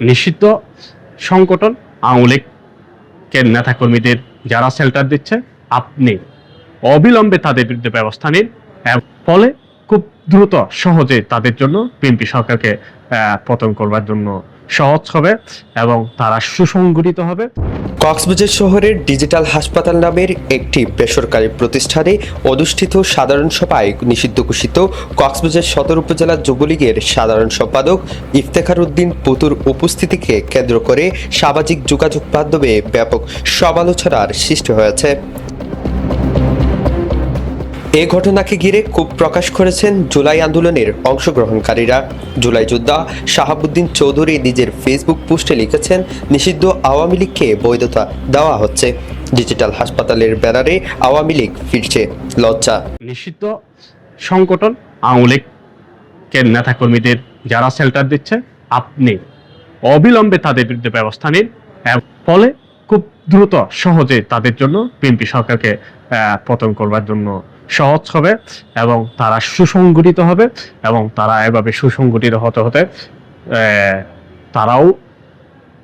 নিষিদ্ধ সংগঠন আওয়ামী লীগের নেতাকর্মীদের যারা শেল্টার দিচ্ছে, আপনি অবিলম্বে তাদের বিরুদ্ধে ব্যবস্থা নিন। ফলে খুব দ্রুত সহজে তাদের জন্য বিএনপি সরকারকে পতন করবার জন্য সহজ হবে এবং তারা সুসংগঠিত হবে। কক্সবাজার শহরের ডিজিটাল হাসপাতাল নামের একটি বেসরকারি প্রতিষ্ঠানে অনুষ্ঠিত সাধারণ সভায় নিষিদ্ধ ঘোষিত কক্সবাজার সদর উপজেলা যুবলীগের সাধারণ সম্পাদক ইফতেখার উদ্দিন পুতুর উপস্থিতিকে কেন্দ্র করে সামাজিক যোগাযোগ মাধ্যমে ব্যাপক সমালোচনার সৃষ্টি হয়েছে। এ ঘটনাকে ঘিরে ক্ষোভ প্রকাশ করেছেন জুলাই আন্দোলনের অংশগ্রহণকারীরা। জুলাই যোদ্ধা শাহাবুদ্দিন চৌধুরী নিজের ফেসবুক পোস্টে লিখেছেন, নিষিদ্ধ আওয়ামী লীগকে বৈধতা দেওয়া হচ্ছে। ডিজিটাল হাসপাতালের ব্যানারে আওয়ামী লীগ ফিরছে, লজ্জা। নিষিদ্ধ সংগঠন আওয়ামী লীগের নেতাকর্মীদের যারা শেল্টার দিচ্ছে, আপনি অবিলম্বে তাদের বিরুদ্ধে ব্যবস্থা নিন। ফলে খুব দ্রুত সহজে তাদের জন্য বিএনপি সরকারকে পতন করবার জন্য সহজ হবে এবং তারা সুসংগঠিত হবে এবং তারা এভাবে সুসংগঠিত হতে হতে তারাও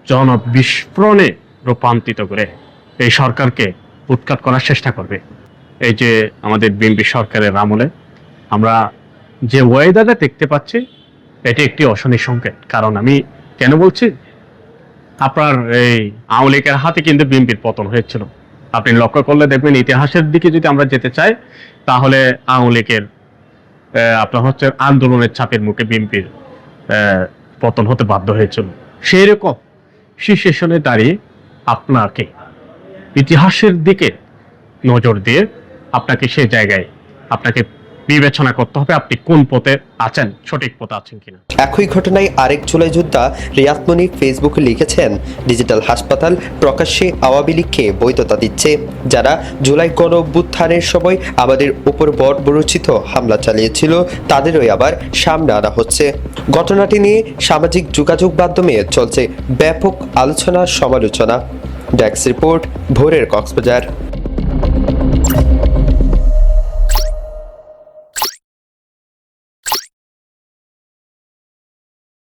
জনবিস্ফোরণে রূপান্তরিত করে এই সরকারকে উৎখাত করার চেষ্টা করবে। এই যে আমাদের বিএনপি সরকারের আমলে আমরা যে ওয়েদারটা দেখতে পাচ্ছি, এটি একটি অশনি সংকেত। কারণ আমি কেন বলছি, আপনার এই আওয়ামী লীগের হাতে কিন্তু বিএনপির পতন হয়েছিল। আপনি লক্ষ্য করলে দেখবেন, ইতিহাসের দিকে যদি আমরা যেতে চাই তাহলে আওয়ামী লীগের আপনার হচ্ছে আন্দোলনের চাপের মুখে বিএনপির পতন হতে বাধ্য হয়েছিল। সেই রকম সিচুয়েশনে দাঁড়িয়ে আপনাকে ইতিহাসের দিকে নজর দিয়ে আপনাকে সেই জায়গায় আপনাকে বিবেচনা করতে হবে আপনি কোন পথে আছেন, সঠিক পথে আছেন কিনা। একই ঘটনায় আরেক জুলাই যোদ্ধা রিয়াতমনি ফেসবুকে লিখেছেন, ডিজিটাল হাসপাতাল প্রকাশ্যে আওয়ামী লীগকে বৈধতা দিচ্ছে। যারা জুলাই গণ অভ্যুত্থানের সময় আমাদের উপর বর্বরোচিত হামলা চালিয়েছিল, তাদেরই আবার সামনে আনা হচ্ছে। ঘটনাটি নিয়ে সামাজিক যোগাযোগ মাধ্যমে চলছে ব্যাপক আলোচনা সমালোচনা। ডেস্ক রিপোর্ট, ভোরের কক্সবাজার।